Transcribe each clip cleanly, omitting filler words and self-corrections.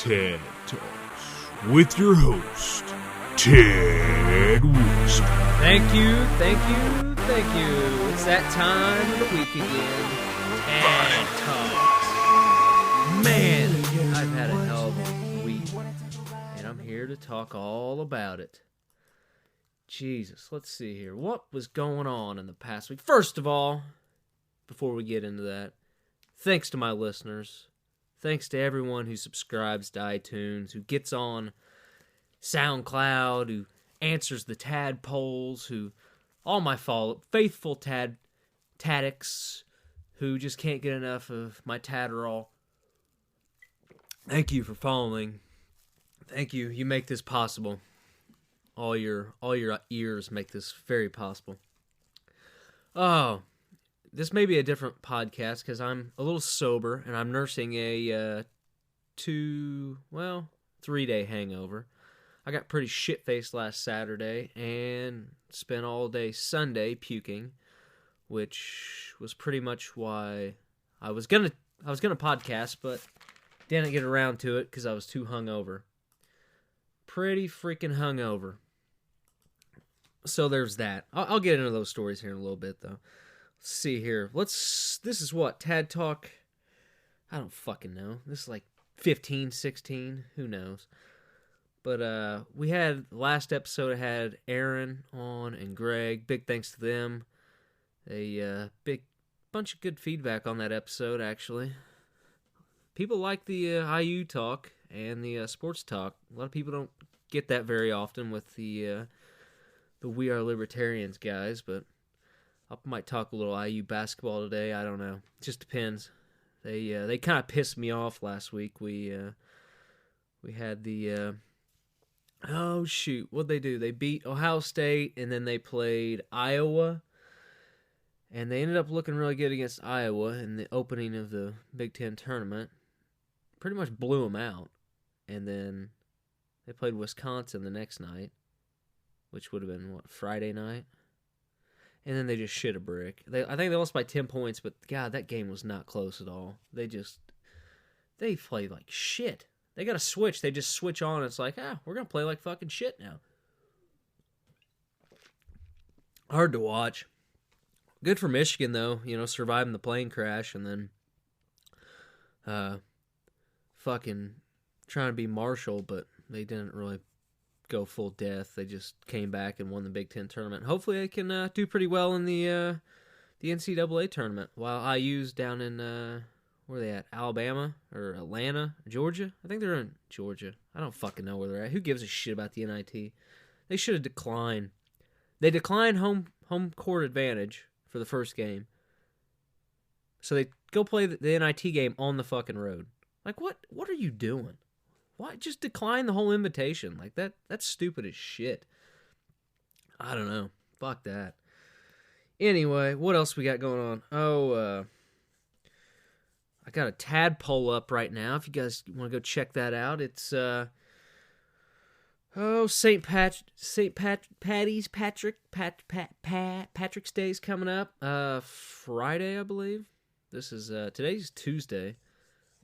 TED Talks with your host, Ted Wilson. Thank you. It's that time of the week again. TED Talks. Man, I've had a hell of a week, and I'm here to talk all about it. Jesus, let's see here. What was going on in the past week? First of all, before we get into that, thanks to my listeners. Thanks to everyone who subscribes to iTunes, who gets on SoundCloud, who answers the Tad polls, who all my faithful Tadics who just can't get enough of my Tadderall. Thank you for following. Thank you. You make this possible. All your ears make this very possible. Oh, this may be a different podcast because I'm a little sober and I'm nursing a 3-day hangover. I got pretty shit-faced last Saturday and spent all day Sunday puking, which was pretty much why I was gonna podcast, but didn't get around to it because I was too hungover. Pretty freaking hungover. So there's that. I'll get into those stories here in a little bit, though. Let's see here. This is what? Tad Talk? I don't fucking know. This is like 15, 16. Who knows? But we had, last episode I had Aaron on and Greg. Big thanks to them. A big bunch of good feedback on that episode, actually. People like the IU talk and the sports talk. A lot of people don't get that very often with the We Are Libertarians guys, but I might talk a little IU basketball today. I don't know. It just depends. They kind of pissed me off last week. We had the oh shoot, what'd they do? They beat Ohio State and then they played Iowa, and they ended up looking really good against Iowa in the opening of the Big Ten tournament. Pretty much blew them out, and then they played Wisconsin the next night, which would have been Friday night. And then they just shit a brick. I think they lost by 10 points, but God, that game was not close at all. They played like shit. They got a switch. They just switch on. And it's like, we're going to play like fucking shit now. Hard to watch. Good for Michigan, though. Surviving the plane crash and then fucking trying to be Marshall, but they didn't really go full death. They just came back and won the Big Ten tournament. Hopefully they can do pretty well in the NCAA tournament, while IU's down in where are they at? Alabama or Atlanta, Georgia? I think they're in Georgia. I don't fucking know where they're at. Who gives a shit about the NIT? They should have declined. They declined home court advantage for the first game, so they go play the NIT game on the fucking road. Like, what are you doing? Why just decline the whole invitation? Like, that's stupid as shit. I don't know. Fuck that. Anyway, what else we got going on? I got a Tad poll up right now. If you guys want to go check that out, it's Patrick's Day's coming up. Friday, I believe. This is today's Tuesday.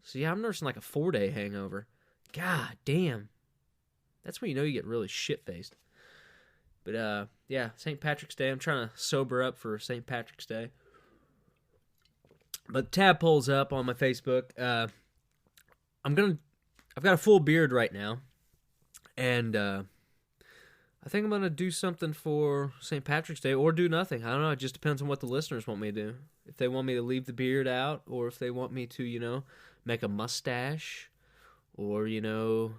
So yeah, I'm nursing like a 4-day hangover. God damn. That's when you know you get really shit-faced. But, yeah, St. Patrick's Day. I'm trying to sober up for St. Patrick's Day. But tab poll's up on my Facebook. I've got a full beard right now. And, I think I'm going to do something for St. Patrick's Day or do nothing. I don't know. It just depends on what the listeners want me to do. If they want me to leave the beard out or if they want me to, make a mustache. Or, do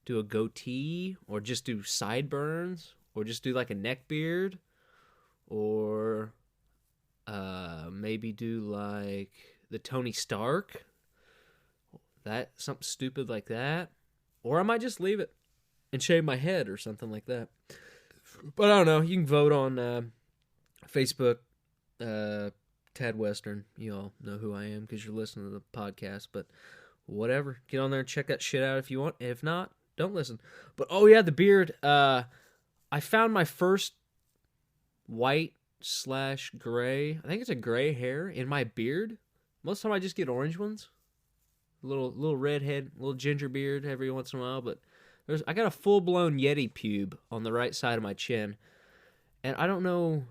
a goatee, or just do sideburns, or just do like a neck beard, or maybe do like the Tony Stark, something stupid like that. Or I might just leave it and shave my head or something like that. But I don't know. You can vote on Facebook, Tad Western. You all know who I am because you're listening to the podcast, but whatever. Get on there and check that shit out if you want. If not, don't listen. But, oh yeah, the beard. I found my first white/gray, I think it's a gray hair in my beard. Most of the time I just get orange ones. little redhead, little ginger beard every once in a while, but I got a full-blown Yeti pube on the right side of my chin, and I don't know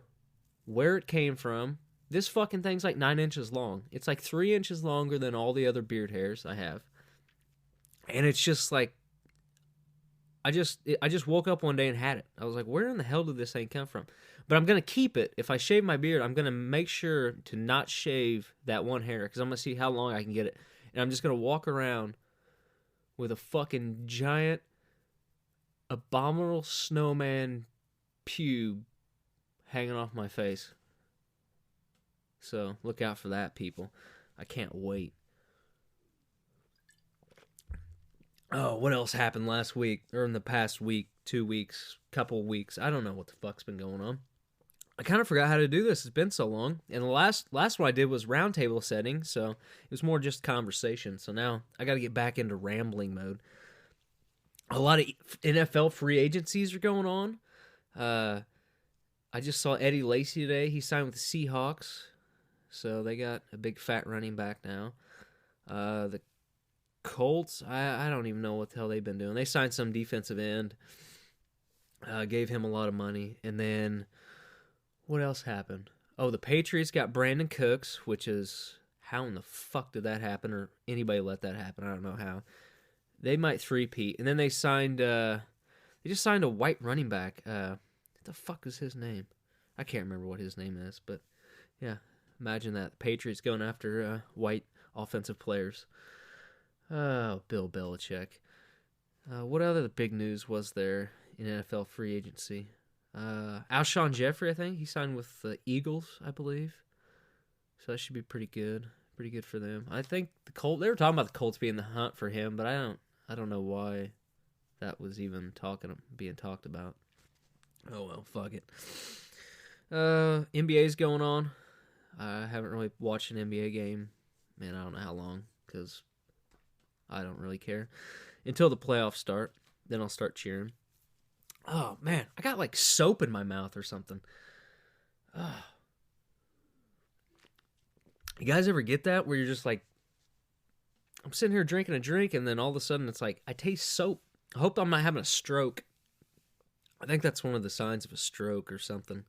where it came from. This fucking thing's like 9 inches long. It's like 3 inches longer than all the other beard hairs I have. And it's just like, I just woke up one day and had it. I was like, where in the hell did this thing come from? But I'm going to keep it. If I shave my beard, I'm going to make sure to not shave that one hair, because I'm going to see how long I can get it. And I'm just going to walk around with a fucking giant, abominable snowman pube hanging off my face. So look out for that, people. I can't wait. Oh, what else happened last week, or in the past week, 2 weeks, couple weeks? I don't know what the fuck's been going on. I kind of forgot how to do this. It's been so long. And the last one I did was roundtable setting, so it was more just conversation. So now I got to get back into rambling mode. A lot of NFL free agencies are going on. I just saw Eddie Lacy today. He signed with the Seahawks. So they got a big fat running back now. The Colts, I don't even know what the hell they've been doing. They signed some defensive end. Gave him a lot of money. And then, what else happened? Oh, the Patriots got Brandon Cooks, which is, how in the fuck did that happen? Or anybody let that happen? I don't know how. They might three-peat. And then they just signed a white running back. What the fuck is his name? I can't remember what his name is, but yeah. Imagine that. The Patriots going after white offensive players. Oh, Bill Belichick. What other big news was there in NFL free agency? Alshon Jeffrey, I think. He signed with the Eagles, I believe. So that should be pretty good. Pretty good for them. I think the Colts, they were talking about the Colts being the hunt for him, but I don't know why that was even being talked about. Oh well, fuck it. NBA's going on. I haven't really watched an NBA game, man, I don't know how long, because I don't really care. Until the playoffs start, then I'll start cheering. Oh, man, I got like soap in my mouth or something. Oh. You guys ever get that, where you're just like, I'm sitting here drinking a drink, and then all of a sudden it's like, I taste soap. I hope I'm not having a stroke. I think that's one of the signs of a stroke or something.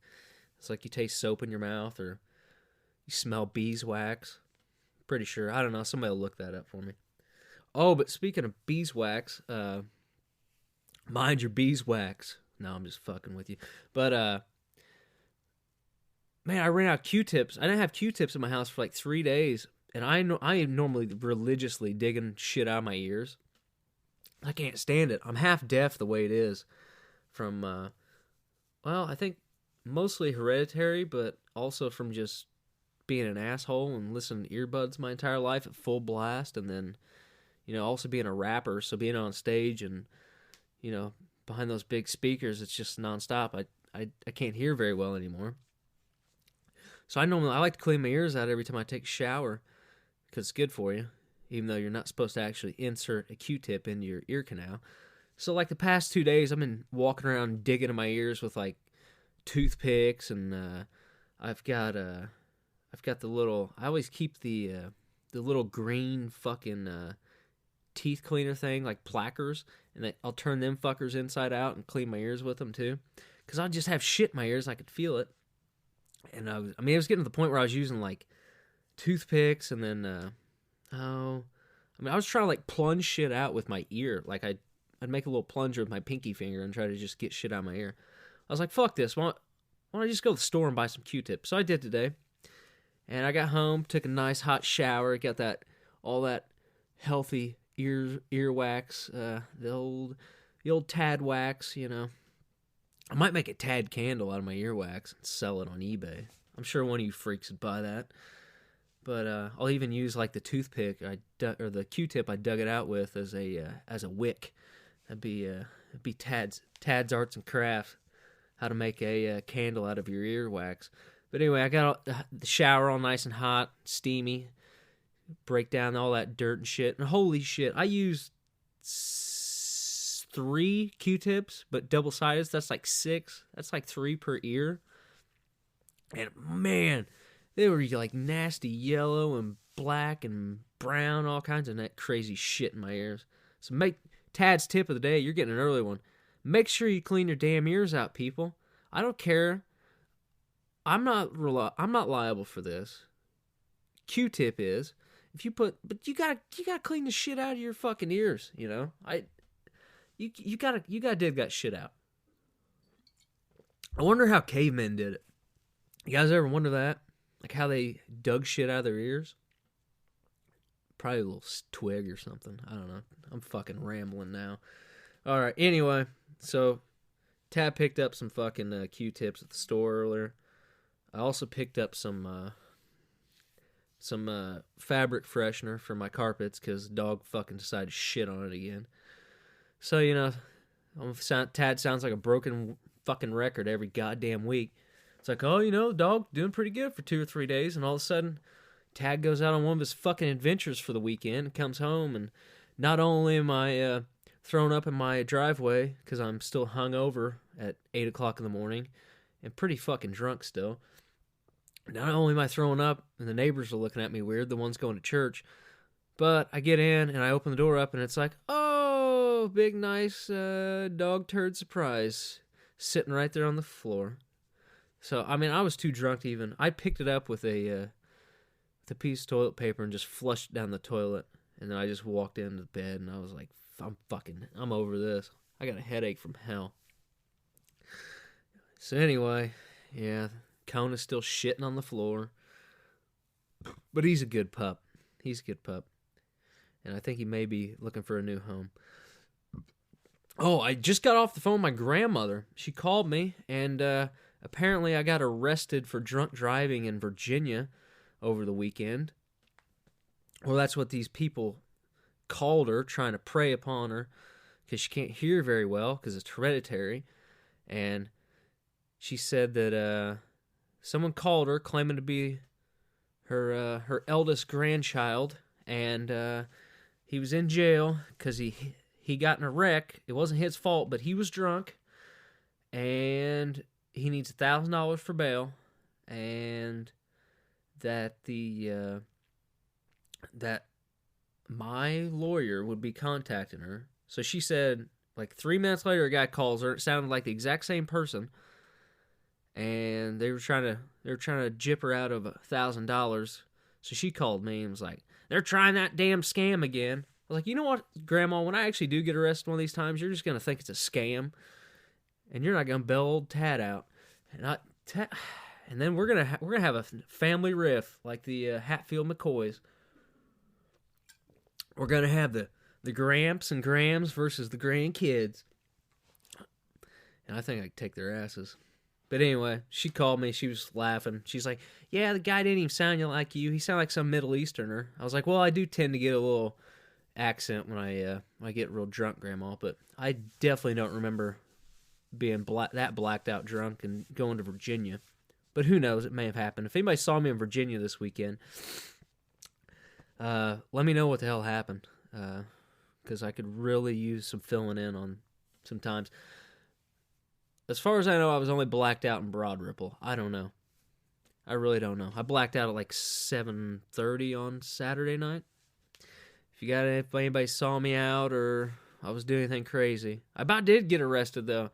It's like you taste soap in your mouth, or you smell beeswax. Pretty sure. I don't know. Somebody will look that up for me. Oh, but speaking of beeswax, mind your beeswax. No, I'm just fucking with you. But, man, I ran out of Q-tips. I didn't have Q-tips in my house for like 3 days. And I am normally religiously digging shit out of my ears. I can't stand it. I'm half deaf the way it is. From, well, I think mostly hereditary, but also from just being an asshole and listening to earbuds my entire life at full blast, and then, also being a rapper, so being on stage and, behind those big speakers, it's just nonstop. I can't hear very well anymore. So I like to clean my ears out every time I take a shower, because it's good for you, even though you're not supposed to actually insert a Q-tip into your ear canal. So like the past 2 days, I've been walking around digging in my ears with like toothpicks, and I've got the little. I always keep the little green fucking teeth cleaner thing, like plackers, and I'll turn them fuckers inside out and clean my ears with them too, because I'll just have shit in my ears. I could feel it, and I was getting to the point where I was using like toothpicks, and then I was trying to like plunge shit out with my ear, like I'd make a little plunger with my pinky finger and try to just get shit out of my ear. I was like, fuck this. Why don't I just go to the store and buy some Q-tips? So I did today. And I got home, took a nice hot shower, got all that healthy ear wax, the old Tad wax, I might make a Tad candle out of my earwax and sell it on eBay. I'm sure one of you freaks would buy that. But I'll even use like the toothpick or the Q-tip I dug it out with as a wick. That'd be Tad's Arts and Crafts, how to make a candle out of your earwax. But anyway, I got the shower all nice and hot, steamy, break down all that dirt and shit. And holy shit, I used 3 Q-tips, but double-sided. That's like 6. That's like 3 per ear. And man, they were like nasty yellow and black and brown, all kinds of that crazy shit in my ears. So Tad's tip of the day, you're getting an early one. Make sure you clean your damn ears out, people. I don't care. I'm not liable for this. Q-tip is. But you gotta clean the shit out of your fucking ears, you know? You gotta dig that shit out. I wonder how cavemen did it. You guys ever wonder that? Like how they dug shit out of their ears? Probably a little twig or something. I don't know. I'm fucking rambling now. Alright, anyway. So, Tad picked up some fucking Q-tips at the store earlier. I also picked up some fabric freshener for my carpets because the dog fucking decided to shit on it again. So, you know, Tad sounds like a broken fucking record every goddamn week. It's like, oh, you know, dog doing pretty good for 2 or 3 days, and all of a sudden, Tad goes out on one of his fucking adventures for the weekend and comes home, and not only am I thrown up in my driveway because I'm still hungover at 8 o'clock in the morning and pretty fucking drunk still. Not only am I throwing up and the neighbors are looking at me weird, the ones going to church, but I get in and I open the door up and it's like, oh, big nice dog turd surprise sitting right there on the floor. So, I mean, I was too drunk to even. I picked it up with a piece of toilet paper and just flushed it down the toilet. And then I just walked into bed and I was like, I'm over this. I got a headache from hell. So anyway, yeah, Kona's still shitting on the floor. But he's a good pup. And I think he may be looking for a new home. Oh, I just got off the phone with my grandmother. She called me, and apparently I got arrested for drunk driving in Virginia over the weekend. Well, that's what these people called her, trying to prey upon her, because she can't hear very well, because it's hereditary. And she said that someone called her, claiming to be her eldest grandchild, and he was in jail because he got in a wreck. It wasn't his fault, but he was drunk, and he needs $1,000 for bail, and that that my lawyer would be contacting her. So she said, like 3 minutes later, a guy calls her. It sounded like the exact same person, and they were trying to jip her out of $1,000. So she called me and was like, "They're trying that damn scam again." I was like, "You know what, Grandma? When I actually do get arrested one of these times, you're just gonna think it's a scam, and you're not gonna bail old Tad out." And then we're gonna have a family riff like the Hatfield McCoys. We're gonna have the Gramps and Grams versus the grandkids, and I think I could take their asses. But anyway, she called me. She was laughing. She's like, "Yeah, the guy didn't even sound like you. He sounded like some Middle Easterner." I was like, "Well, I do tend to get a little accent when I get real drunk, Grandma, but I definitely don't remember being that blacked out drunk and going to Virginia. But who knows? It may have happened. If anybody saw me in Virginia this weekend, let me know what the hell happened, because I could really use some filling in on some times. As far as I know, I was only blacked out in Broad Ripple. I don't know. I really don't know. I blacked out at like 7:30 on Saturday night. If anybody saw me out or I was doing anything crazy. I about did get arrested, though.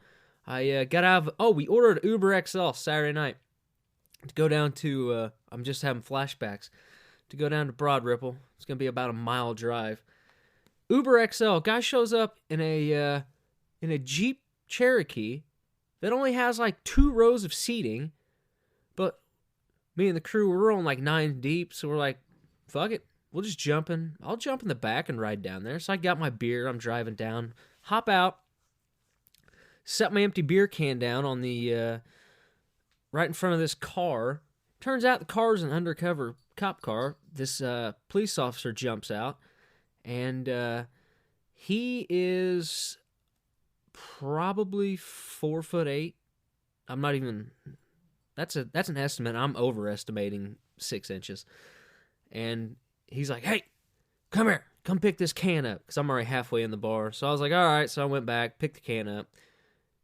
I got out of... we ordered Uber XL Saturday night to go down to... I'm just having flashbacks. To go down to Broad Ripple. It's going to be about a mile drive. Uber XL. Guy shows up in a Jeep Cherokee that only has like 2 rows of seating. But me and the crew, we're rolling like 9 deep. So we're like, fuck it. We'll just jump in. I'll jump in the back and ride down there. So I got my beer. I'm driving down. Hop out. Set my empty beer can down on the... right in front of this car. Turns out the car's an undercover cop car. This police officer jumps out. And he is probably 4'8". I'm not even... That's an estimate. I'm overestimating 6 inches. And he's like, "Hey, come here. Come pick this can up." Because I'm already halfway in the bar. So I was like, all right. So I went back, picked the can up.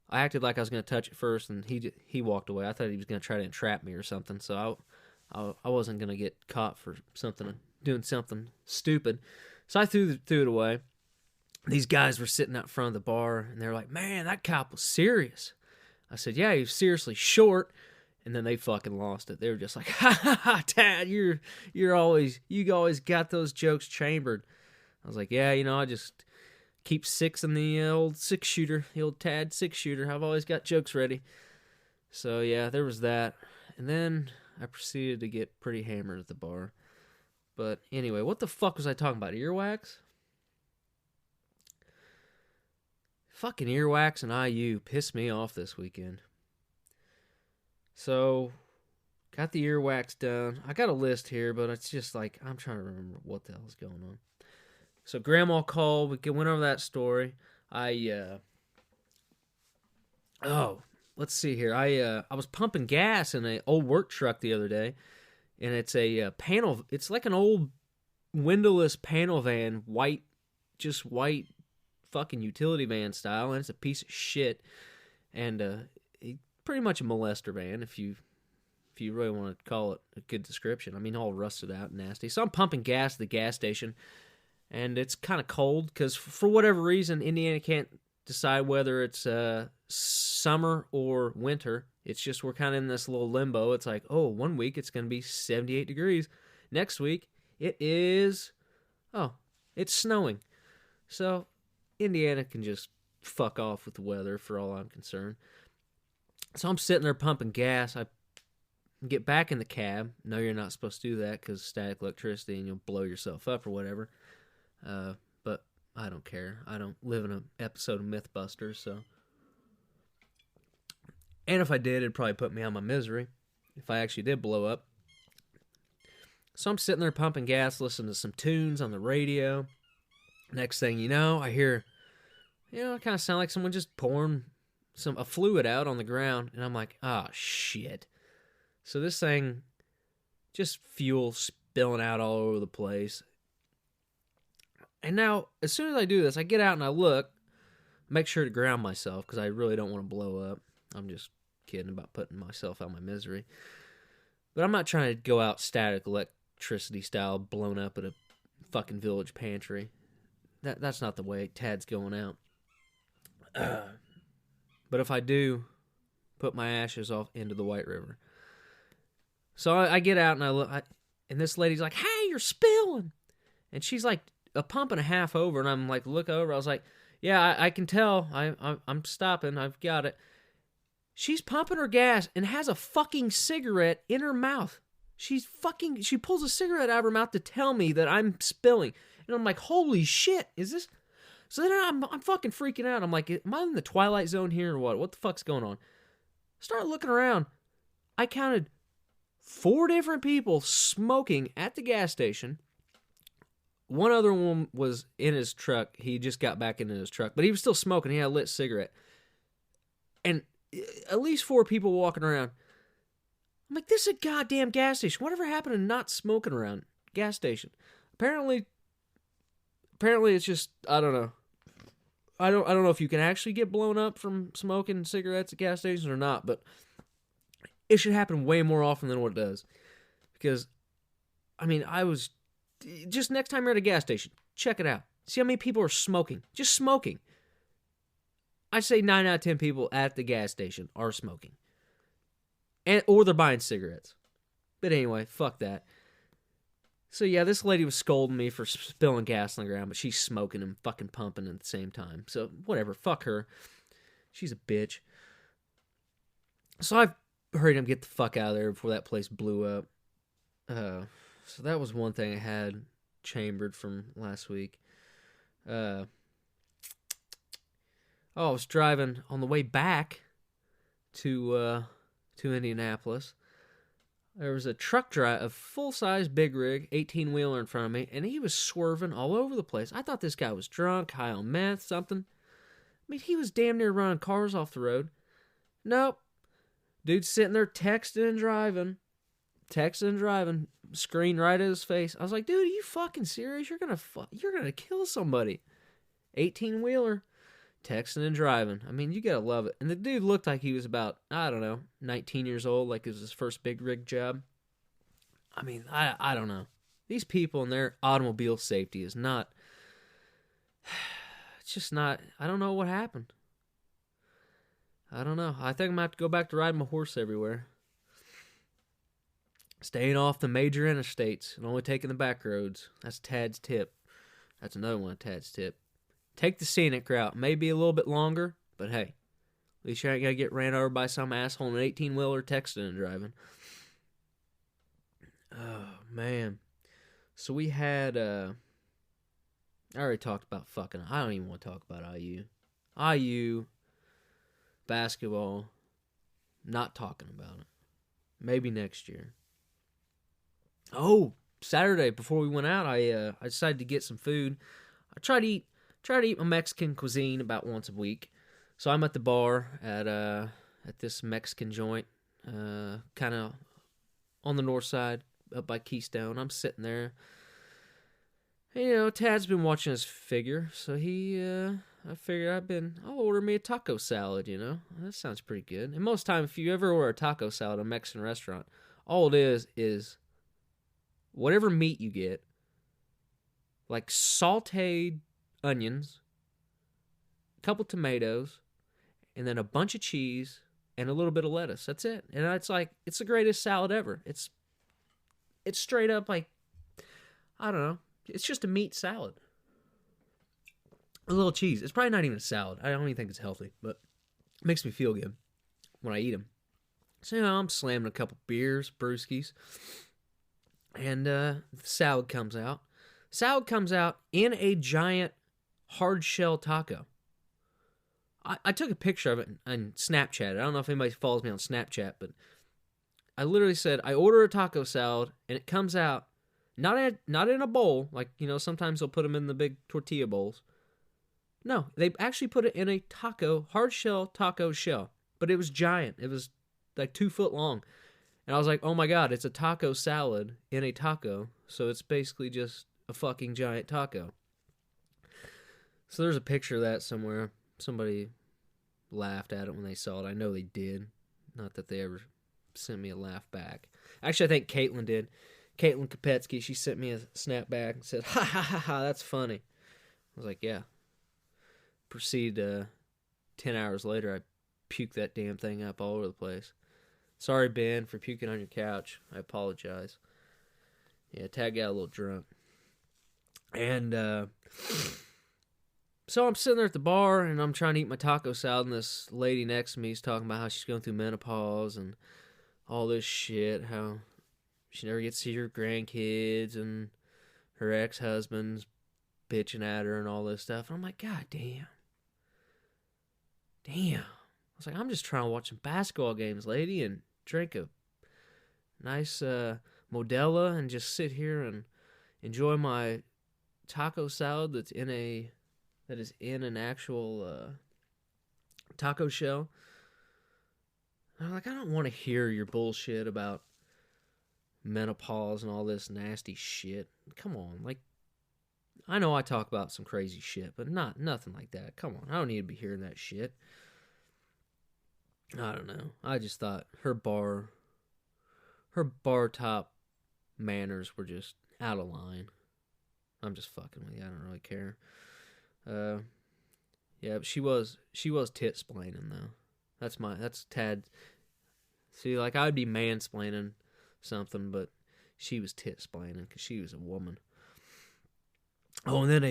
I acted like I was going to touch it first, and he walked away. I thought he was going to try to entrap me or something. So I wasn't going to get caught for something doing something stupid. So I threw it away. These guys were sitting out front of the bar, and they're like, man, that cop was serious. I said, yeah, he was seriously short. And then they fucking lost it. They were just like, ha ha ha, Tad, you always got those jokes chambered. I was like, yeah, I just keep six in the old 6-shooter, the old Tad 6-shooter. I've always got jokes ready. So yeah, there was that. And then I proceeded to get pretty hammered at the bar. But anyway, what the fuck was I talking about? Earwax? Fucking earwax and IU pissed me off this weekend. So, got the earwax done. I got a list here, but it's just like, I'm trying to remember what the hell is going on. So, Grandma called. We went over that story. Let's see here. I was pumping gas in an old work truck the other day, and it's a panel. It's like an old windowless panel van, white fucking utility van style, and it's a piece of shit. And pretty much a molester van, if you really want to call it a good description. I mean, all rusted out and nasty. So I'm pumping gas at the gas station, and it's kind of cold because for whatever reason, Indiana can't decide whether it's summer or winter. It's just we're kind of in this little limbo. It's like, oh, 1 week it's going to be 78 degrees. Next week it's snowing. So Indiana can just fuck off with the weather for all I'm concerned. So I'm sitting there pumping gas. I get back in the cab. No, you're not supposed to do that because static electricity and you'll blow yourself up or whatever. But I don't care. I don't live in an episode of Mythbusters, so. And if I did, it'd probably put me on my misery if I actually did blow up. So I'm sitting there pumping gas, listening to some tunes on the radio. Next thing you know, I hear, it kind of sound like someone just pouring a fluid out on the ground, and I'm like, shit. So this thing, just fuel spilling out all over the place. And now, as soon as I do this, I get out and I look, make sure to ground myself, because I really don't want to blow up. I'm just kidding about putting myself out of my misery. But I'm not trying to go out static electricity style, blown up at a fucking village pantry. That's not the way Tad's going out. But if I do, put my ashes off into the White River. So I get out and I look, and this lady's like, hey, you're spilling. And she's like a pump and a half over, and I'm like, look over. I was like, yeah, I can tell. I'm stopping. I've got it. She's pumping her gas and has a fucking cigarette in her mouth. She pulls a cigarette out of her mouth to tell me that I'm spilling. And I'm like, holy shit, is this? So then I'm fucking freaking out. I'm like, am I in the Twilight Zone here or what? What the fuck's going on? Start looking around. I counted 4 different people smoking at the gas station. One other one was in his truck. He just got back into his truck. But he was still smoking. He had a lit cigarette. And at least 4 people walking around. I'm like, this is a goddamn gas station. Whatever happened to not smoking around gas station? Apparently it's just, I don't know. I don't know if you can actually get blown up from smoking cigarettes at gas stations or not, but it should happen way more often than what it does. Because, I mean, just next time you're at a gas station, check it out. See how many people are smoking. Just smoking. I'd say 9 out of 10 people at the gas station are smoking. Or they're buying cigarettes. But anyway, fuck that. So yeah, this lady was scolding me for spilling gas on the ground, but she's smoking and fucking pumping at the same time. So whatever, fuck her. She's a bitch. So I hurried him to get the fuck out of there before that place blew up. So that was one thing I had chambered from last week. I was driving on the way back to Indianapolis. There was a truck driver, a full-size big rig, 18-wheeler in front of me, and he was swerving all over the place. I thought this guy was drunk, high on meth, something. I mean, he was damn near running cars off the road. Nope. Dude's sitting there texting and driving. Screen right at his face. I was like, dude, are you fucking serious? You're gonna kill somebody. 18-wheeler. Texting and driving. I mean, you gotta love it. And the dude looked like he was about, 19 years old, like it was his first big rig job. I mean, I don't know. These people and their automobile safety is not... It's just not... I don't know what happened. I don't know. I think I'm going to have to go back to riding my horse everywhere. Staying off the major interstates and only taking the back roads. That's Tad's tip. That's another one of Tad's tip. Take the scenic route. Maybe a little bit longer, but hey, at least you ain't got to get ran over by some asshole in an 18-wheeler texting and driving. Oh, man. So we had, I already talked about fucking, I don't even want to talk about IU. IU, basketball, not talking about it. Maybe next year. Oh, Saturday before we went out, I decided to get some food. I try to eat my Mexican cuisine about once a week. So I'm at the bar at this Mexican joint, kind of on the north side, up by Keystone. I'm sitting there. And, Tad's been watching his figure, so I figured I'll order me a taco salad. That sounds pretty good. And most time, if you ever order a taco salad at a Mexican restaurant, all it is whatever meat you get, like sauteed onions, a couple tomatoes, and then a bunch of cheese and a little bit of lettuce. That's it. And it's the greatest salad ever. It's straight up like, I don't know. It's just a meat salad. A little cheese. It's probably not even a salad. I don't even think it's healthy, but it makes me feel good when I eat them. So, I'm slamming a couple beers, brewskis, and the salad comes out. Salad comes out in a giant hard shell taco. I took a picture of it and Snapchat. I don't know if anybody follows me on Snapchat, but I literally said, I order a taco salad, and it comes out not in a bowl, like, sometimes they'll put them in the big tortilla bowls. No, they actually put it in a hard shell taco shell, but it was giant. It was like 2 foot long. And I was like, oh my God, it's a taco salad in a taco. So it's basically just a fucking giant taco. So there's a picture of that somewhere. Somebody laughed at it when they saw it. I know they did. Not that they ever sent me a laugh back. Actually, I think Caitlin did. Caitlin Kopetsky, she sent me a snap back and said, ha ha ha ha, that's funny. I was like, yeah. Proceed 10 hours later, I puked that damn thing up all over the place. Sorry, Ben, for puking on your couch. I apologize. Yeah, Tad got a little drunk. And so I'm sitting there at the bar, and I'm trying to eat my taco salad, and this lady next to me is talking about how she's going through menopause and all this shit, how she never gets to see her grandkids, and her ex-husband's bitching at her and all this stuff. And I'm like, God damn. Damn. I was like, I'm just trying to watch some basketball games, lady, and drink a nice Modelo and just sit here and enjoy my taco salad that is in an actual taco shell. And I'm like, I don't want to hear your bullshit about menopause and all this nasty shit. Come on, like, I know I talk about some crazy shit, but nothing like that. Come on, I don't need to be hearing that shit. I don't know. I just thought her bar top manners were just out of line. I'm just fucking with you. I don't really care. Yeah, but she was tit splaining though. That's Tad. See, like, I'd be mansplaining something, but she was tit splaining because she was a woman. Oh, and then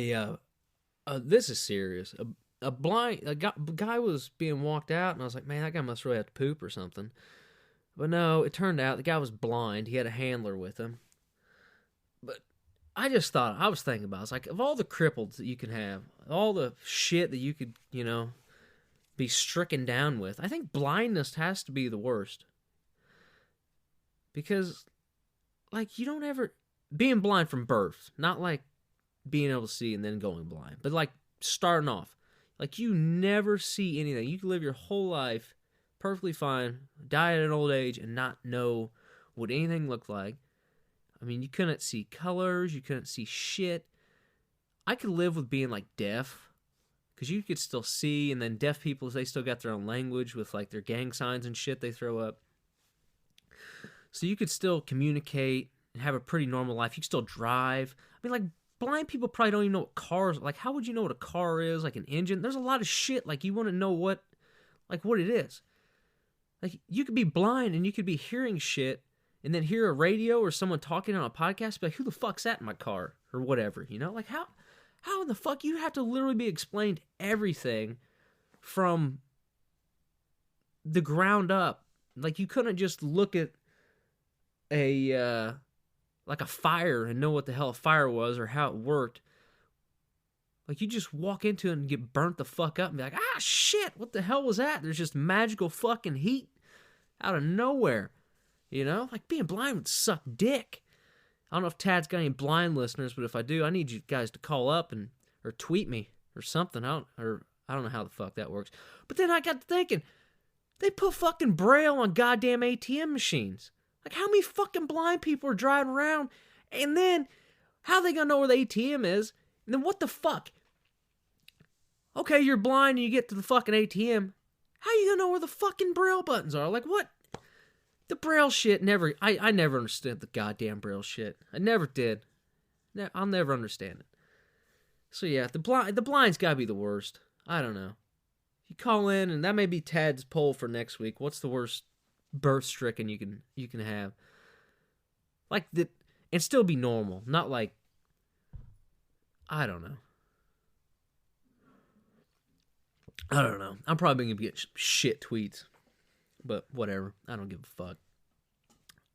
this is serious. A guy was being walked out, and I was like, man, that guy must really have to poop or something. But no, it turned out the guy was blind. He had a handler with him. But I was thinking about it. It's like, of all the cripples that you can have, all the shit that you could, be stricken down with, I think blindness has to be the worst. Because, like, you don't ever... Being blind from birth, not like being able to see and then going blind, but like starting off. Like, you never see anything. You can live your whole life perfectly fine, die at an old age, and not know what anything looked like. I mean, you couldn't see colors, you couldn't see shit. I could live with being, like, deaf, because you could still see, and then deaf people, they still got their own language with, like, their gang signs and shit they throw up. So you could still communicate and have a pretty normal life. You can still drive. I mean, like, blind people probably don't even know what cars, like, how would you know what a car is, like an engine? There's a lot of shit, like, you want to know what it is. Like, you could be blind and you could be hearing shit and then hear a radio or someone talking on a podcast, be like, who the fuck's that in my car? Or whatever, you know? Like, how in the fuck, you have to literally be explained everything from the ground up. Like, you couldn't just look at a fire and know what the hell a fire was or how it worked. Like, you just walk into it and get burnt the fuck up and be like, ah, shit, what the hell was that? There's just magical fucking heat out of nowhere. You know? Like, being blind would suck dick. I don't know if Tad's got any blind listeners, but if I do, I need you guys to call up or tweet me or something. I don't know how the fuck that works. But then I got to thinking, they put fucking Braille on goddamn ATM machines. Like, how many fucking blind people are driving around? And then, how are they gonna know where the ATM is? And then what the fuck? Okay, you're blind and you get to the fucking ATM. How you gonna know where the fucking Braille buttons are? Like, what? The Braille shit I never understood the goddamn Braille shit. I never did. I'll never understand it. So yeah, the blind's gotta be the worst. I don't know. You call in, and that may be Tad's poll for next week. What's the worst birth stricken you can have? Like, and still be normal, not like, I don't know. I'm probably gonna get shit tweets, but whatever. I don't give a fuck.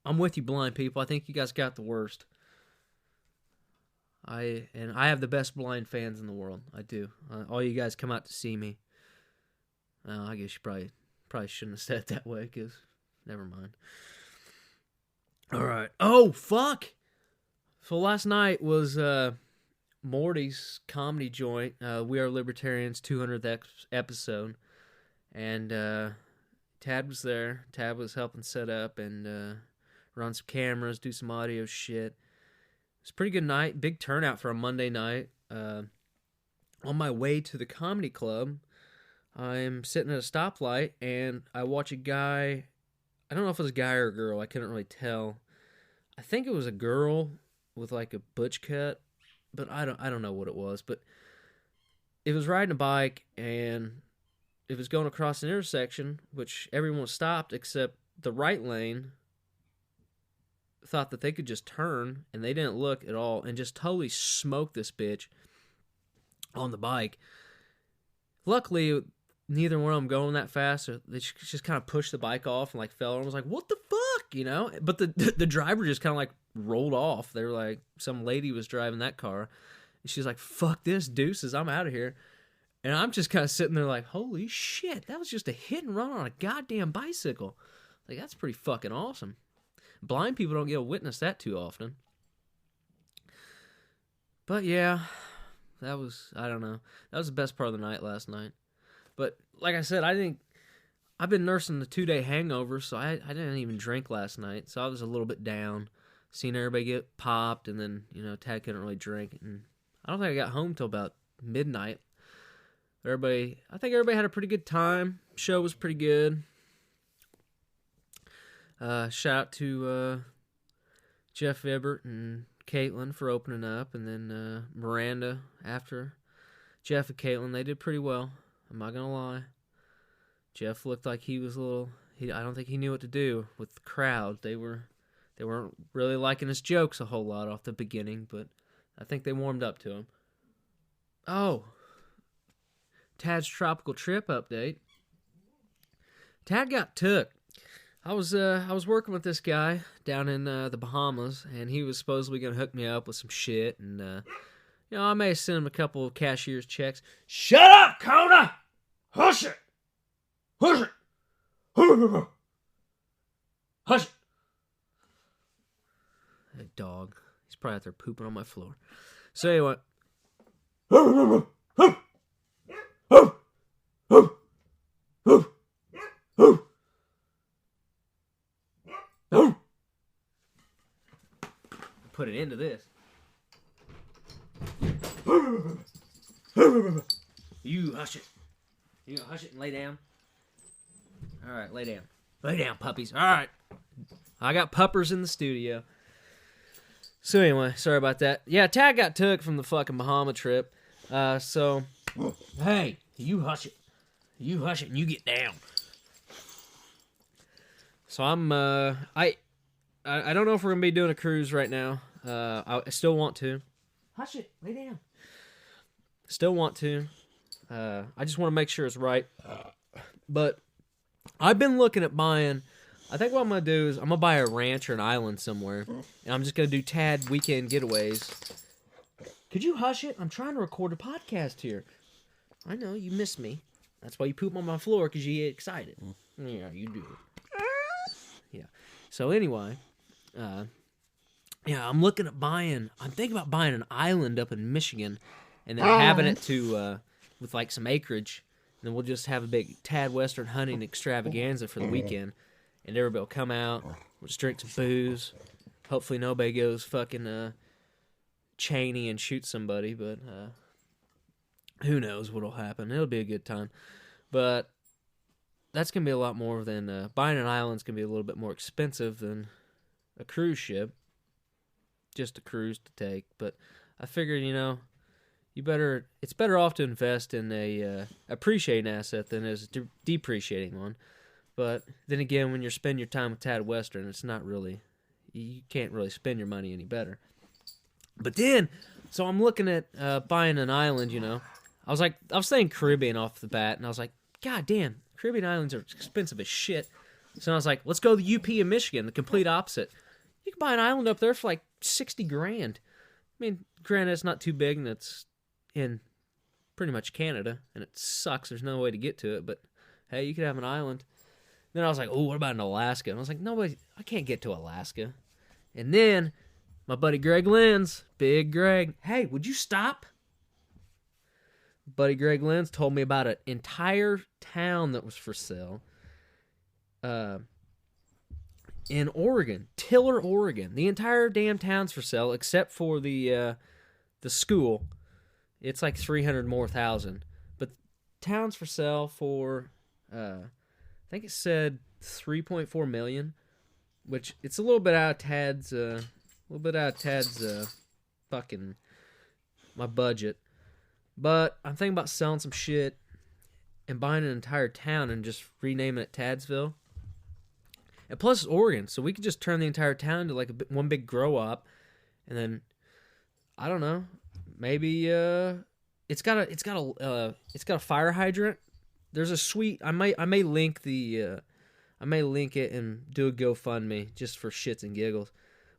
I'm with you, blind people. I think you guys got the worst. I have the best blind fans in the world. I do. All you guys come out to see me. I guess you probably shouldn't have said it that way, because never mind. All right. Oh, fuck! So last night was Morty's comedy joint, We Are Libertarians 200th episode, and Tad was there. Tad was helping set up and run some cameras, do some audio shit. It was a pretty good night, big turnout for a Monday night. On my way to the comedy club, I'm sitting at a stoplight, and I watch a guy. I don't know if it was a guy or a girl. I couldn't really tell. I think it was a girl with like a butch cut, but I don't know what it was. But it was riding a bike, and it was going across an intersection, which everyone was stopped except the right lane thought that they could just turn, and they didn't look at all, and just totally smoked this bitch on the bike. Luckily, neither one of them going that fast, so they just kind of pushed the bike off and like fell and was like, what the fuck, you know? But the driver just kind of like rolled off. They were like, some lady was driving that car, and she's like, fuck this, deuces, I'm out of here. And I'm just kind of sitting there like, holy shit, that was just a hit and run on a goddamn bicycle. Like, that's pretty fucking awesome. Blind people don't get to witness that too often. But yeah, I don't know. That was the best part of the night last night. But like I said, I've been nursing the 2-day hangover, so I didn't even drink last night. So I was a little bit down, seeing everybody get popped, and then, you know, Tad couldn't really drink. And I don't think I got home till about midnight. I think everybody had a pretty good time. Show was pretty good. Shout out to Jeff Ibbert and Caitlin for opening up, and then Miranda after Jeff and Caitlin. They did pretty well. I'm not gonna lie. Jeff looked like he was a little. I don't think he knew what to do with the crowd. They weren't really liking his jokes a whole lot off the beginning, but I think they warmed up to him. Oh, Tad's tropical trip update. Tad got took. I was working with this guy down in the Bahamas, and he was supposedly gonna hook me up with some shit, and you know, I may send him a couple of cashier's checks. Shut up, Kona! Hush it! Hush it! Hush it! That dog. He's probably out there pooping on my floor. So anyway. Put it into this. You hush it. You gonna hush it and lay down? Alright, lay down. Lay down, puppies. Alright. I got puppers in the studio. So anyway, sorry about that. Yeah, Tad got took from the fucking Bahama trip. So, hey, you hush it. You hush it and you get down. So I don't know if we're gonna be doing a cruise right now. I still want to. Hush it, lay down. Still want to. I just want to make sure it's right. But I've been looking at buying. I think what I'm gonna do is I'm gonna buy a ranch or an island somewhere, and I'm just gonna do Tad weekend getaways. Could you hush it? I'm trying to record a podcast here. I know you miss me. That's why you poop on my floor, because you get excited. Yeah, you do. Yeah. So anyway, yeah, I'm looking at buying. I'm thinking about buying an island up in Michigan, and then having it to with like some acreage. And then we'll just have a big Tad Western hunting extravaganza for the weekend. And everybody will come out, we'll just drink some booze. Hopefully nobody goes fucking Cheney and shoots somebody, but who knows what'll happen. It'll be a good time. But that's going to be a lot more than... buying an island's going to be a little bit more expensive than a cruise ship. Just a cruise to take. But I figured, it's better off to invest in a appreciating asset than as a depreciating one. But then again, when you're spending your time with Tad Western, it's not really, you can't really spend your money any better. But then, so I'm looking at buying an island, I was saying Caribbean off the bat, and I was like, God damn, Caribbean islands are expensive as shit. So I was like, let's go to the UP in Michigan, the complete opposite. You can buy an island up there for like $60,000. I mean, granted, it's not too big, and it's in pretty much Canada, and it sucks. There's no way to get to it, but hey, you could have an island. Then I was like, oh, what about in Alaska? And I was like, I can't get to Alaska. And then my buddy Greg Lenz, Big Greg, hey, would you stop? Buddy Greg Lenz told me about an entire town that was for sale in Oregon, Tiller, Oregon. The entire damn town's for sale except for the school. It's like 300 more thousand. But town's for sale for... I think it said 3.4 million, which it's a little bit out of Tad's, fucking my budget. But I'm thinking about selling some shit and buying an entire town and just renaming it Tadsville. And plus, it's Oregon, so we could just turn the entire town into like one big grow up, and then I don't know, maybe it's got a fire hydrant. There's a sweet. I may link it and do a GoFundMe just for shits and giggles.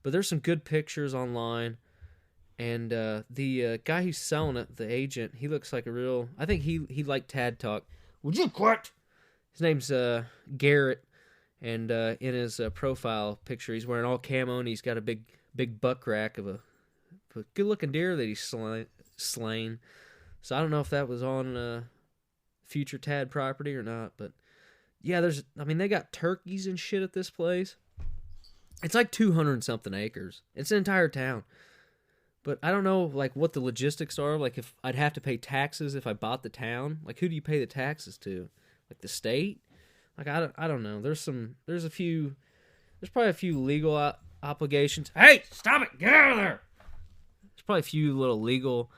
But there's some good pictures online, and the guy who's selling it, the agent, he looks like a real. I think he liked Tad Talk. Would you quit? His name's Garrett, and in his profile picture, he's wearing all camo, and he's got a big buck rack of a good looking deer that he's slain. So I don't know if that was on. Future Tad property or not, but yeah, they got turkeys and shit at this place. It's like 200 something acres. It's an entire town. But I don't know like what the logistics are, like if I'd have to pay taxes if I bought the town. Like who do you pay the taxes to? Like the state? Like I don't know. There's probably a few legal obligations. Hey, stop it. Get out of there. There's probably a few little legal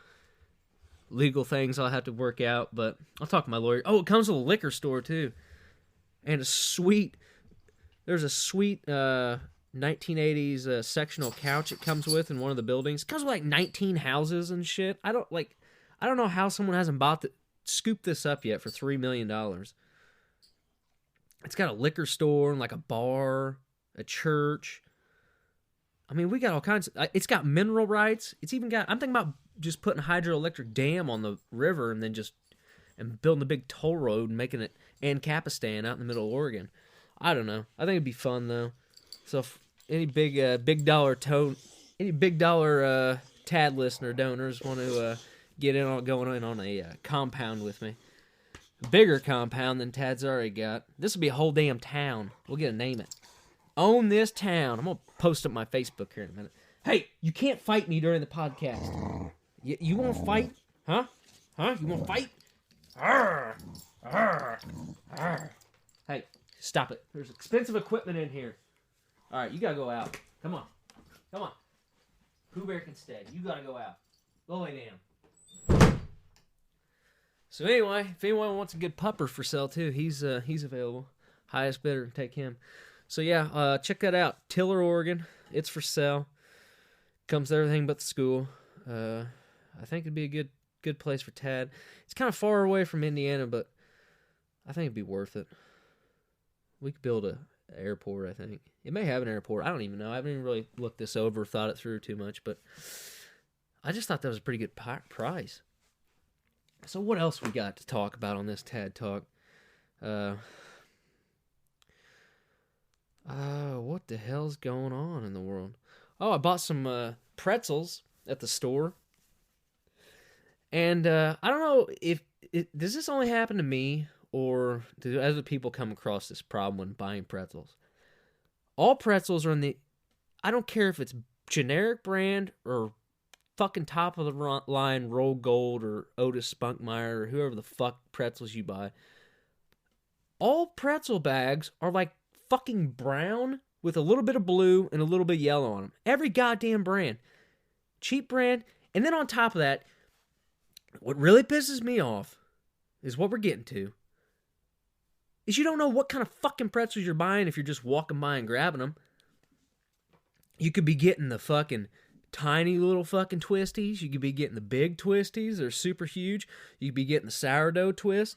things I'll have to work out, but I'll talk to my lawyer. Oh, it comes with a liquor store, too. And there's a sweet 1980s sectional couch it comes with in one of the buildings. It comes with like 19 houses and shit. I don't know how someone hasn't scooped this up yet for $3 million. It's got a liquor store and like a bar, a church. I mean, we got all kinds of... It's got mineral rights. It's even got... I'm thinking about just putting a hydroelectric dam on the river and then and building a big toll road and making it Ancapistan out in the middle of Oregon. I don't know. I think it'd be fun, though. So if any big dollar Tad listener donors want to going in on a compound with me, a bigger compound than Tad's already got, this will be a whole damn town. We'll get to name it. Own this town. I'm going to post up my Facebook here in a minute. Hey, you can't fight me during the podcast. You want to fight? Huh? You want to fight? Arr, arr, arr. Hey, stop it. There's expensive equipment in here. All right, you got to go out. Come on. Pooh Bear can stay. You gotta go out. Go lay down. So anyway, if anyone wants a good pupper for sale too, he's available. Highest bidder, take him. So yeah, check that out. Tiller, Oregon. It's for sale. Comes with everything but the school. I think it'd be a good place for Tad. It's kind of far away from Indiana, but I think it'd be worth it. We could build an airport, I think. It may have an airport. I don't even know. I haven't even really looked this over, thought it through too much, but I just thought that was a pretty good price. So what else we got to talk about on this Tad Talk? What the hell's going on in the world? Oh, I bought some pretzels at the store. And I don't know does this only happen to me, or do other people come across this problem when buying pretzels? All pretzels are I don't care if it's generic brand or fucking top of the line Roll Gold or Otis Spunkmeyer or whoever the fuck pretzels you buy. All pretzel bags are like fucking brown with a little bit of blue and a little bit of yellow on them. Every goddamn brand. Cheap brand. And then on top of that, what really pisses me off is what we're getting to. Is you don't know what kind of fucking pretzels you're buying if you're just walking by and grabbing them. You could be getting the fucking tiny little fucking twisties. You could be getting the big twisties. They're super huge. You could be getting the sourdough twist.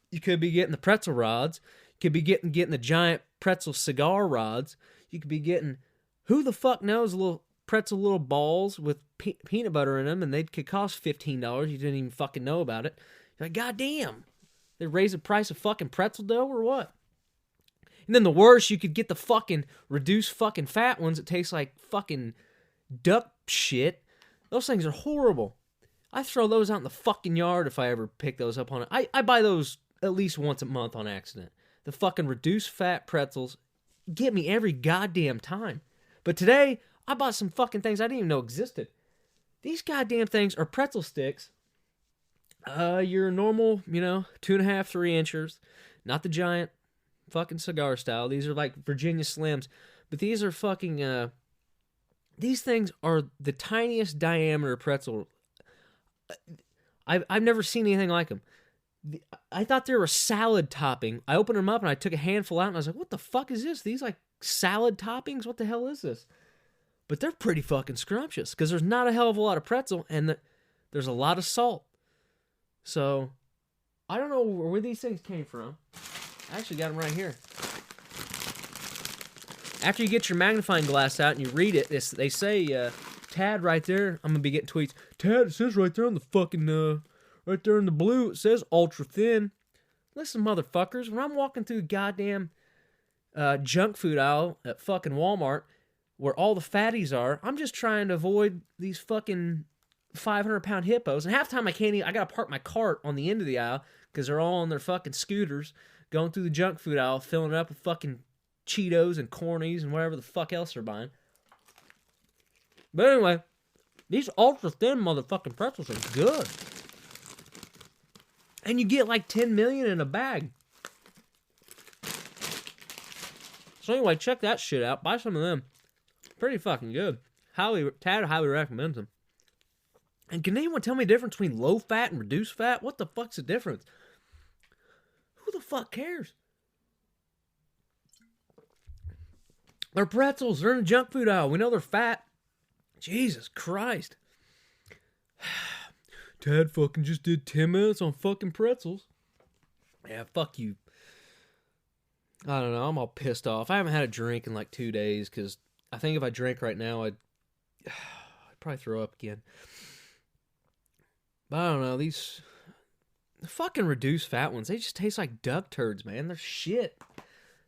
You could be getting the pretzel rods. You could be getting the giant pretzel cigar rods. You could be getting, who the fuck knows, little balls with peanut butter in them, and they could cost $15. You didn't even fucking know about it. You're like, goddamn. They raise the price of fucking pretzel dough or what? And then the worst, you could get the fucking reduced fucking fat ones that taste like fucking duck shit. Those things are horrible. I throw those out in the fucking yard if I ever pick those up on it. I buy those at least once a month on accident. The fucking reduced fat pretzels get me every goddamn time. But today, I bought some fucking things I didn't even know existed. These goddamn things are pretzel sticks. Your normal, 2.5, 3 inches. Not the giant fucking cigar style. These are like Virginia Slims. But these are fucking, these things are the tiniest diameter pretzel. I've never seen anything like them. I thought they were a salad topping. I opened them up and I took a handful out and I was like, what the fuck is this? These like salad toppings? What the hell is this? But they're pretty fucking scrumptious because there's not a hell of a lot of pretzel and there's a lot of salt. So, I don't know where these things came from. I actually got them right here. After you get your magnifying glass out and you read it, they say, Tad right there, I'm going to be getting tweets. Tad, it says right there on the fucking, right there in the blue, it says ultra thin. Listen, motherfuckers, when I'm walking through the goddamn junk food aisle at fucking Walmart, where all the fatties are, I'm just trying to avoid these fucking 500-pound hippos. And half the time I gotta park my cart on the end of the aisle because they're all on their fucking scooters going through the junk food aisle, filling it up with fucking Cheetos and Cornies and whatever the fuck else they're buying. But anyway, these ultra-thin motherfucking pretzels are good. And you get like 10 million in a bag. So anyway, check that shit out. Buy some of them. Pretty fucking good. Tad highly recommends them. And can anyone tell me the difference between low fat and reduced fat? What the fuck's the difference? Who the fuck cares? They're pretzels. They're in the junk food aisle. We know they're fat. Jesus Christ. Tad fucking just did 10 minutes on fucking pretzels. Yeah, fuck you. I don't know. I'm all pissed off. I haven't had a drink in like 2 days because I think if I drank right now, I'd probably throw up again. But I don't know. These fucking reduced fat ones, they just taste like duck turds, man. They're shit.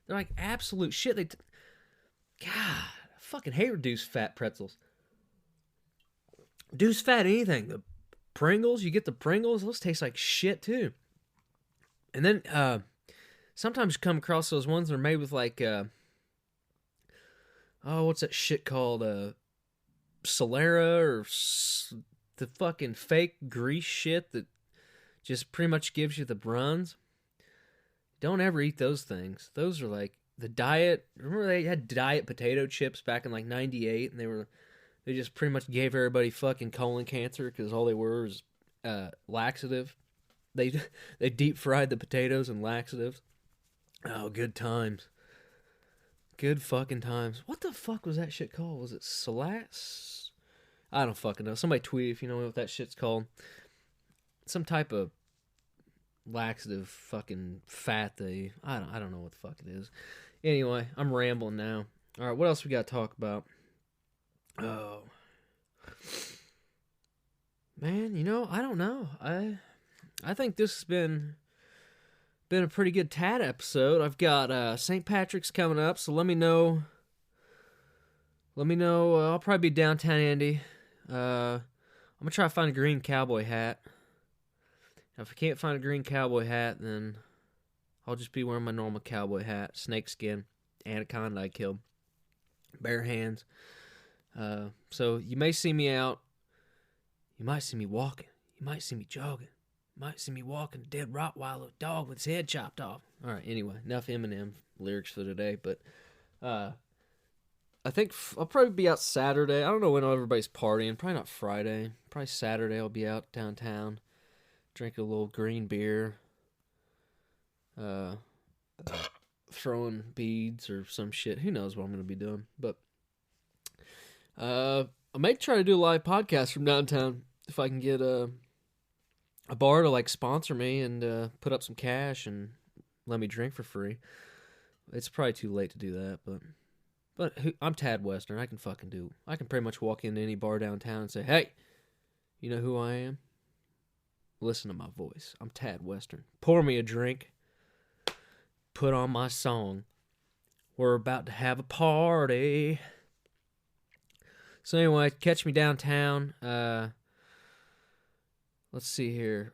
They're like absolute shit. God, I fucking hate reduced fat pretzels. Reduced fat anything. The Pringles, you get the Pringles, those taste like shit too. And then sometimes you come across those ones that are made with like, what's that shit called? Solera or the fucking fake grease shit that just pretty much gives you the bruns. Don't ever eat those things. Those are like the diet. Remember they had diet potato chips back in like 98 and they were They just pretty much gave everybody fucking colon cancer because all they were was laxative. They deep fried the potatoes and laxatives. Oh, good times. Good fucking times. What the fuck was that shit called? Was it Salas? I don't fucking know. Somebody tweet if you know what that shit's called. Some type of laxative fucking fat they... I don't know what the fuck it is. Anyway, I'm rambling now. Alright, what else we got to talk about? Oh. Man, I don't know. I think this has been a pretty good Tad episode. I've got St. Patrick's coming up, so let me know. I'll probably be downtown Indy. I'm going to try to find a green cowboy hat. If I can't find a green cowboy hat, then I'll just be wearing my normal cowboy hat. Snakeskin. Anaconda I killed. Bare hands. So you may see me out. You might see me walking. You might see me jogging. You might see me walking a dead Rottweiler dog with his head chopped off. Alright, anyway. Enough Eminem lyrics for today. But I think I'll probably be out Saturday. I don't know when everybody's partying. Probably not Friday. Probably Saturday I'll be out downtown. Drink a little green beer. Throwing beads or some shit. Who knows what I'm going to be doing. But I may try to do a live podcast from downtown if I can get a bar to like sponsor me and put up some cash and let me drink for free. It's probably too late to do that, but I'm Tad Western. I can pretty much walk into any bar downtown and say, "Hey, you know who I am? Listen to my voice. I'm Tad Western. Pour me a drink. Put on my song. We're about to have a party." So anyway, catch me downtown. Let's see here.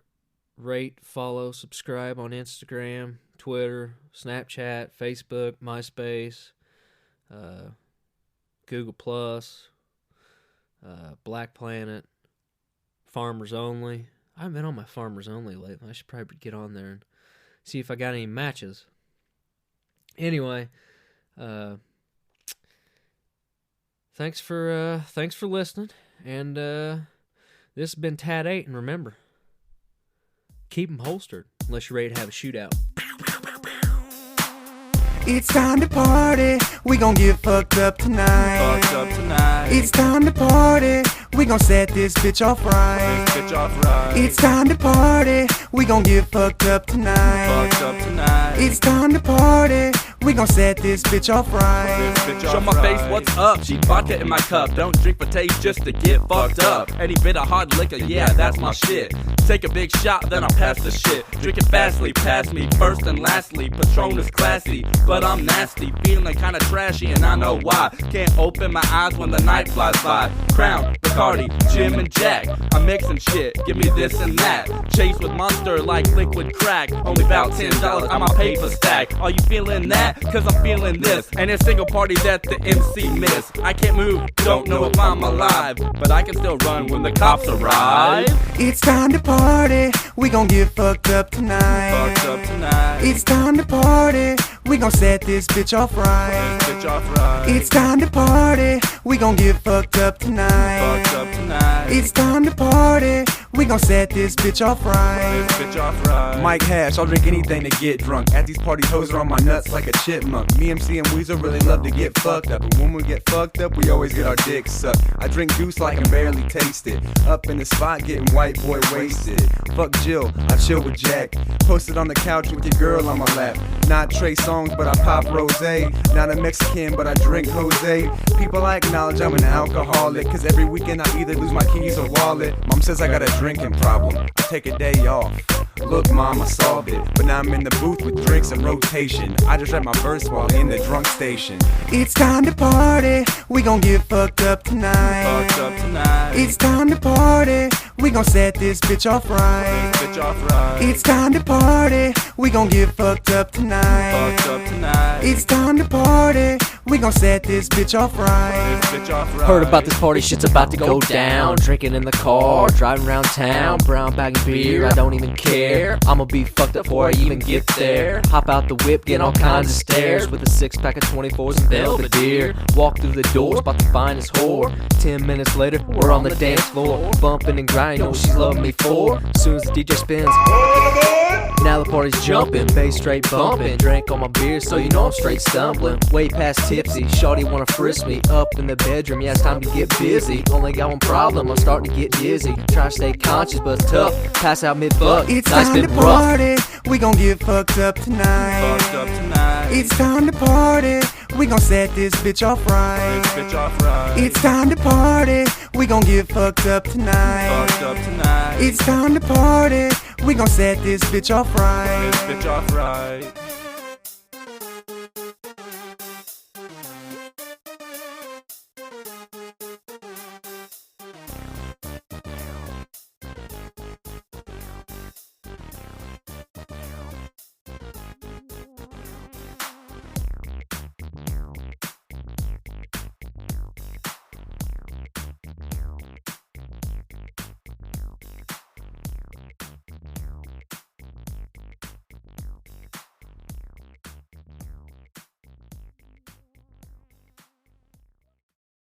Rate, follow, subscribe on Instagram, Twitter, Snapchat, Facebook, MySpace, Google Plus, Black Planet, Farmers Only. I haven't been on my Farmers Only lately. I should probably get on there and see if I got any matches. Anyway, thanks for listening, and this has been Tad 8, and remember, keep them holstered unless you're ready to have a shootout. It's time to party, we gon' get fucked up tonight. It's time to party, we gon' set this bitch off right. It's time to party, we gon' get fucked up tonight. It's time to party, we gon' set this bitch off right. Show my face, what's up? Cheap vodka in my cup. Don't drink for taste just to get fucked up. Any bit of hard liquor, yeah, that's my shit. Take a big shot, then I'll pass the shit. Drink it fastly, pass me first and lastly. Patron is classy, but I'm nasty. Feeling kinda trashy, and I know why. Can't open my eyes when the night flies by. Crown, Bacardi, Jim and Jack. I'm mixing shit, give me this and that. Chase with Monster like liquid crack. Only about $10 on my paper stack. Are you feeling that? Cause I'm feeling this. And it's single party that the MC miss. I can't move, don't know if I'm alive, but I can still run when the cops arrive. It's time to party, we gon' get fucked up tonight. It's time to party, we gon' set this bitch off right. It's time to party, we gon' get fucked up tonight. It's time to party, we gon' set this bitch off right. Mike Hash, I'll drink anything to get drunk. At these parties, hoes are on my nuts like a chipmunk. Me, MC, and Weezer really love to get fucked up. And when we get fucked up, we always get our dicks sucked. I drink juice like I can barely taste it. Up in the spot, getting white boy wasted. Fuck Jill, I chill with Jack. Posted on the couch with your girl on my lap. Not Trey Songz, but I pop rosé. Not a Mexican, but I drink Jose. People I acknowledge I'm an alcoholic, cause every weekend I either lose my keys or wallet. Mom says I got a drinking problem, I take a day off. Look mom, I solved it, but now I'm in the booth with drinks in rotation. I just read my verse while in the drunk station. It's time to party, we gon' get fucked up tonight. It's time to party, we gon' set this bitch off right. It's time to party, we gon' get fucked up tonight. It's time to party, we gon' set this bitch off right. Heard about this party, shit's about to go down. Drinking in the car, driving around town, brown bagging beer, I don't even care. I'ma be fucked up before I even get there. Hop out the whip, get all kinds of stares, with a 6-pack of 24s and Belvedere. Walk through the doors, about to find this whore. 10 minutes later, we're on the dance floor, bumping and grinding, know what she's loving me for. Soon as the DJ spins, now the party's jumping, bass straight bumping. Drank all my beer, so you know I'm straight stumbling. Way past tipsy, shawty wanna frisk me. Up in the bedroom, yeah, it's time to get busy. Only got one problem, I'm starting to get dizzy. Try to stay conscious, but it's tough. Pass out mid-fuck, It's night's time been to rough. party, we gon' get fucked up tonight. It's time to party, we gon' set this bitch off right. It's time to party, we gon' get fucked up tonight. It's time to party, we gon' set this bitch off right.